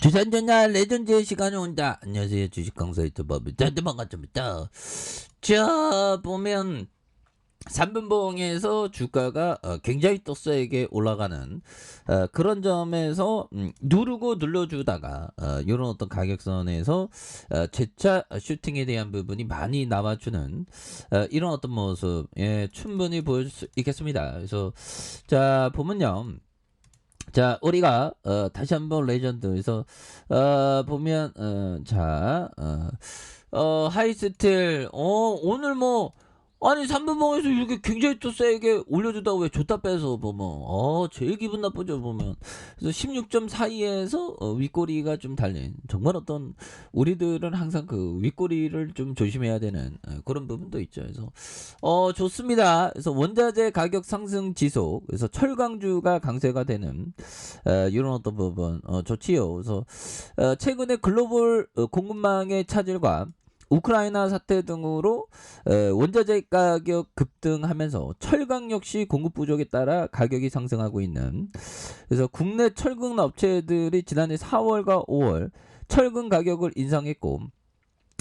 주산전자 레전드의 시간이 온다. 안녕하세요. 주식강사 유튜버 짠 반갑습니다. 자 보면 3분봉에서 주가가 굉장히 또 세게 올라가는 그런 점에서 누르고 눌러주다가 이런 어떤 가격선에서 재차 슈팅에 대한 부분이 많이 나와주는 이런 어떤 모습 충분히 보여줄 수 있겠습니다. 그래서 자 보면요. 자 우리가 다시 한번 레전드에서 보면 하이스틸 오늘 뭐 아니 3분봉에서 이렇게 굉장히 또 세게 올려주다가 왜 줬다 빼서 보면 제일 기분 나쁘죠 보면. 그래서 16.42에서 윗꼬리가 좀 달린 정말 어떤 우리들은 항상 그 윗꼬리를 좀 조심해야 되는 그런 부분도 있죠. 그래서 좋습니다. 그래서 원자재 가격 상승 지속, 그래서 철강주가 강세가 되는 이런 어떤 부분 좋지요. 그래서 최근에 글로벌 공급망의 차질과 우크라이나 사태 등으로 원자재 가격 급등하면서 철강 역시 공급 부족에 따라 가격이 상승하고 있는, 그래서 국내 철강 업체들이 지난해 4월과 5월 철강 가격을 인상했고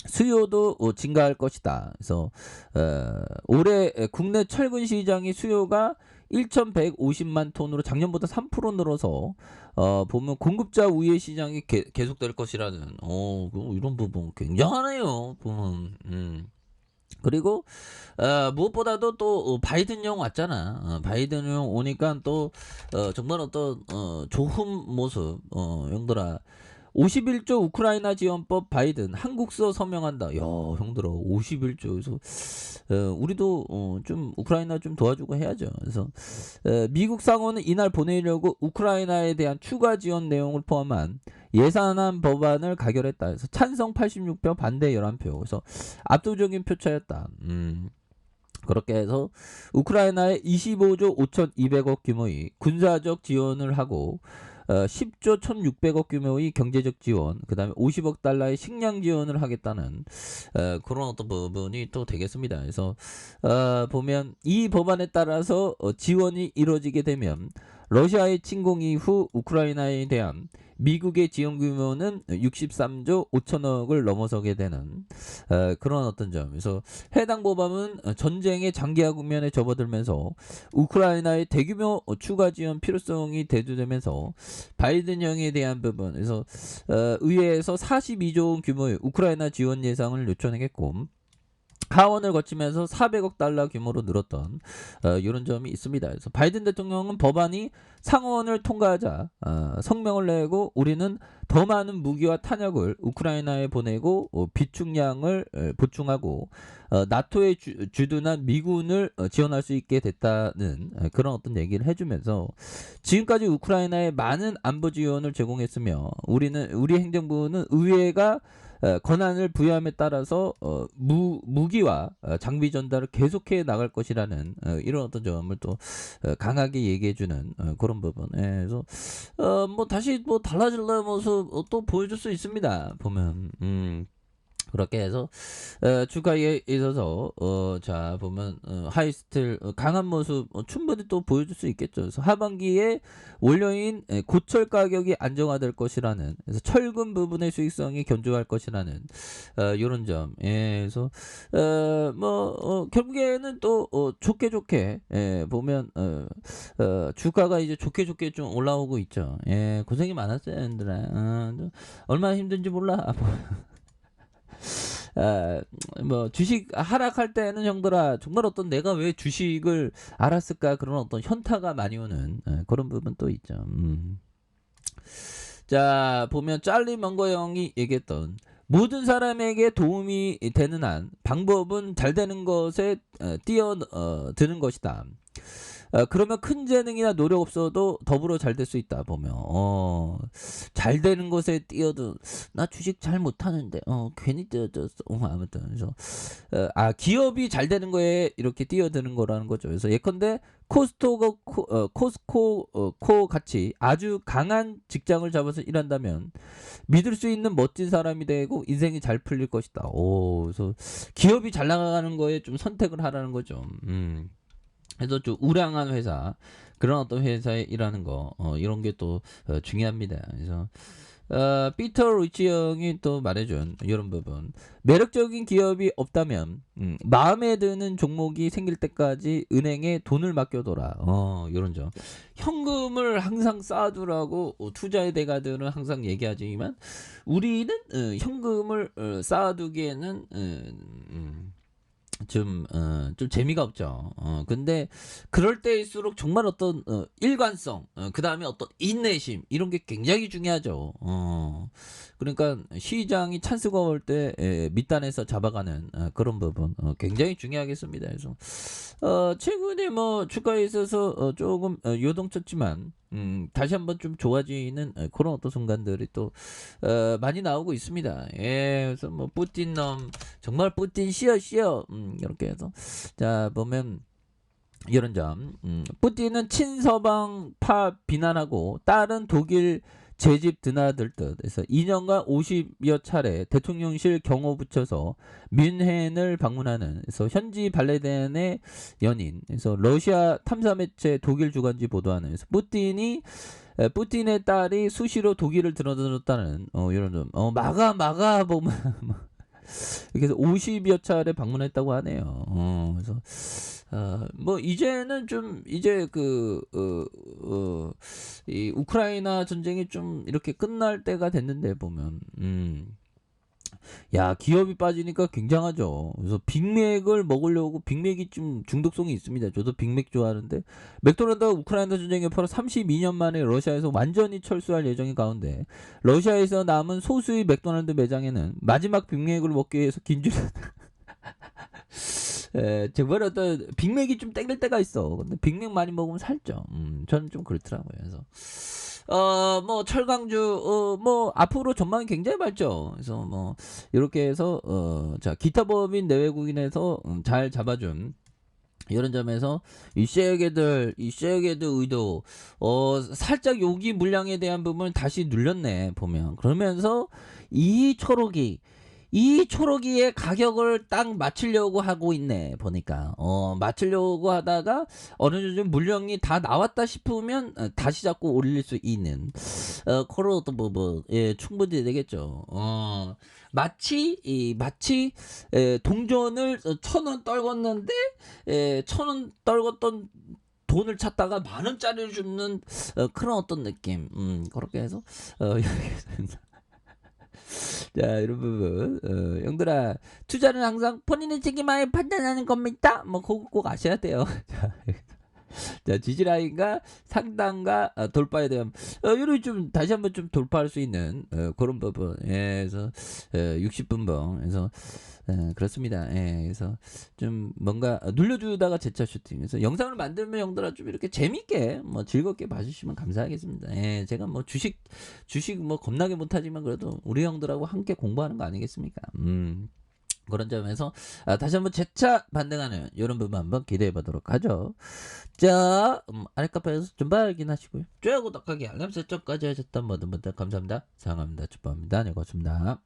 수요도 증가할 것이다. 그래서 올해 국내 철근 시장의 수요가 1,150만 톤으로 작년보다 3% 늘어서 보면 공급자 우회 시장이 계속될 것이라는 이런 부분 굉장하네요. 보면 그리고 무엇보다도 또 바이든형 왔잖아. 바이든형 오니까 또 정말 어떤 좋은 모습 형들아. 51조 우크라이나 지원법 바이든 한국서 서명한다. 야 형들아 51조에서 우리도 좀 우크라이나 좀 도와주고 해야죠. 그래서 미국 상원은 이날 보내려고 우크라이나에 대한 추가 지원 내용을 포함한 예산안 법안을 가결했다. 그래서 찬성 86표 반대 11표. 그래서 압도적인 표차였다. 그렇게 해서 우크라이나에 25조 5,200억 규모의 군사적 지원을 하고 10조 1,600억 규모의 경제적 지원, 그 다음에 50억 달러의 식량 지원을 하겠다는 그런 어떤 부분이 또 되겠습니다. 그래서 보면 이 법안에 따라서 지원이 이루어지게 되면 러시아의 침공 이후 우크라이나에 대한 미국의 지원 규모는 63조 5천억을 넘어서게 되는 그런 어떤 점. 그래서 해당 법안은 전쟁의 장기화 국면에 접어들면서 우크라이나의 대규모 추가 지원 필요성이 대두되면서 바이든형에 대한 부분, 그래서 의회에서 42조 원 규모의 우크라이나 지원 예상을 요청했고 하원을 거치면서 400억 달러 규모로 늘었던 이런 점이 있습니다. 그래서 바이든 대통령은 법안이 상원을 통과하자 성명을 내고 우리는 더 많은 무기와 탄약을 우크라이나에 보내고 비축량을 보충하고 나토에 주둔한 미군을 지원할 수 있게 됐다는 그런 어떤 얘기를 해주면서 지금까지 우크라이나에 많은 안보 지원을 제공했으며 우리 행정부는 의회가 권한을 부여함에 따라서 무기와 장비 전달을 계속해 나갈 것이라는 이런 어떤 점을 또 강하게 얘기해주는 그런 부분. 그래서 뭐 다시 뭐 달라질래 모습 또 보여줄 수 있습니다. 보면 그렇게 해서 주가에 있어서 자 보면 하이스틸 강한 모습 충분히 또 보여줄 수 있겠죠. 그래서 하반기에 원료인 고철 가격이 안정화될 것이라는, 그래서 철근 부분의 수익성이 견조할 것이라는 이런 점. 그래서 결국에는 또 좋게 보면 주가가 이제 좋게 좀 올라오고 있죠. 고생이 많았어요, 얘들아. 얼마나 힘든지 몰라. 뭐 주식 하락할 때는 형들아 정말 어떤 내가 왜 주식을 알았을까 그런 어떤 현타가 많이 오는 그런 부분 또 있죠. 자 보면 짤리 먼거 형이 얘기했던 모든 사람에게 도움이 되는 한 방법은 잘 되는 것에 뛰어드는 것이다. 그러면 큰 재능이나 노력 없어도 더불어 잘 될 수 있다. 보면 잘 되는 것에 뛰어든, 나 주식 잘 못하는데 괜히 뛰어들었어. 아무튼 그래서 기업이 잘 되는 거에 이렇게 뛰어드는 거라는 거죠. 그래서 예컨대 코스코 같이 아주 강한 직장을 잡아서 일한다면 믿을 수 있는 멋진 사람이 되고 인생이 잘 풀릴 것이다. 그래서 기업이 잘 나가는 거에 좀 선택을 하라는 거죠. 그래서 좀 우량한 회사, 그런 어떤 회사에 일하는 거 이런 게 또 중요합니다. 그래서 피터 리치 형이 또 말해준 이런 부분. 매력적인 기업이 없다면 마음에 드는 종목이 생길 때까지 은행에 돈을 맡겨둬라. 이런 점. 현금을 항상 쌓아두라고 투자의 대가들은 항상 얘기하지만 우리는 현금을 쌓아두기에는 좀 재미가 없죠. 근데 그럴 때일수록 정말 어떤 일관성, 그 다음에 어떤 인내심 이런 게 굉장히 중요하죠. 그러니까 시장이 찬스가 올 때 밑단에서 잡아가는 그런 부분 굉장히 중요하겠습니다. 그래서 최근에 뭐 주가에 있어서 조금 요동쳤지만 다시 한번 좀 좋아지는 그런 어떤 순간들이 또 많이 나오고 있습니다. 예, 그래서 뭐 뿌틴 놈 정말 뿌틴 씨어 이렇게 해서 자 보면 이런 점. 뿌틴은 친서방파 비난하고 딸은 독일 재집 드나들 듯 해서 2년간 50여 차례 대통령실 경호 붙여서 뮌헨을 방문하는 그래서 현지 발레단의 연인 그래서 러시아 탐사 매체 독일 주간지 보도하는 그래서 뿌틴의 딸이 수시로 독일을 드나들었다는 이런 좀 마가 보면 이렇게 해서 50여 차례 방문했다고 하네요. 그래서 뭐 이제는 좀 이제 이 우크라이나 전쟁이 좀 이렇게 끝날 때가 됐는데 보면 야 기업이 빠지니까 굉장하죠. 그래서 빅맥을 먹으려고 빅맥이 좀 중독성이 있습니다. 저도 빅맥 좋아하는데 맥도날드가 우크라이나 전쟁 여파로 32년 만에 러시아에서 완전히 철수할 예정인 가운데 러시아에서 남은 소수의 맥도날드 매장에는 마지막 빅맥을 먹기 위해서 긴줄 정말 어떤 빅맥이 좀 땡길 때가 있어. 근데 빅맥 많이 먹으면 살쪄. 저는 좀 그렇더라고요. 그래서 뭐 철강주 뭐 앞으로 전망이 굉장히 밝죠. 그래서 뭐 이렇게 해서 자 기타 법인 내외국인에서 잘 잡아준 이런 점에서 이 쉐어게들 의도 살짝 여기 물량에 대한 부분을 다시 눌렸네 보면 그러면서 이 초록이의 가격을 딱 맞추려고 하고 있네 보니까 맞추려고 하다가 어느 정도 물량이 다 나왔다 싶으면 다시 자꾸 올릴 수 있는 그런 어떤 부분 충분히 되겠죠. 마치 동전을 1,000원 떨궜는데 1,000원 떨궜던 돈을 찾다가 10,000원짜리를 줍는 그런 어떤 느낌 그렇게 해서 자, 이런 부분. 형들아, 투자는 항상 본인의 책임하에 판단하는 겁니다. 뭐, 그거 꼭 아셔야 돼요. 자, 지지라인과 상단과 돌파에 대한, 요리 좀, 다시 한번 좀 돌파할 수 있는, 그런 부분. 예, 그래서, 60분봉. 그래서, 그렇습니다. 예, 그래서, 좀, 뭔가, 눌려주다가 재차 슈팅. 그래서, 영상을 만들면 형들아 좀 이렇게 재밌게, 뭐, 즐겁게 봐주시면 감사하겠습니다. 예, 제가 뭐, 주식 뭐, 겁나게 못하지만 그래도 우리 형들하고 함께 공부하는 거 아니겠습니까? 그런 점에서 다시 한번 재차 반등하는 이런 부분 한번 기대해 보도록 하죠. 자, 아랫카페에서 좀 확인하시고요. 좋아요, 구독하기, 알람 설정까지 하셨던 모든 분들 감사합니다. 사랑합니다. 축복합니다. 네, 고맙습니다.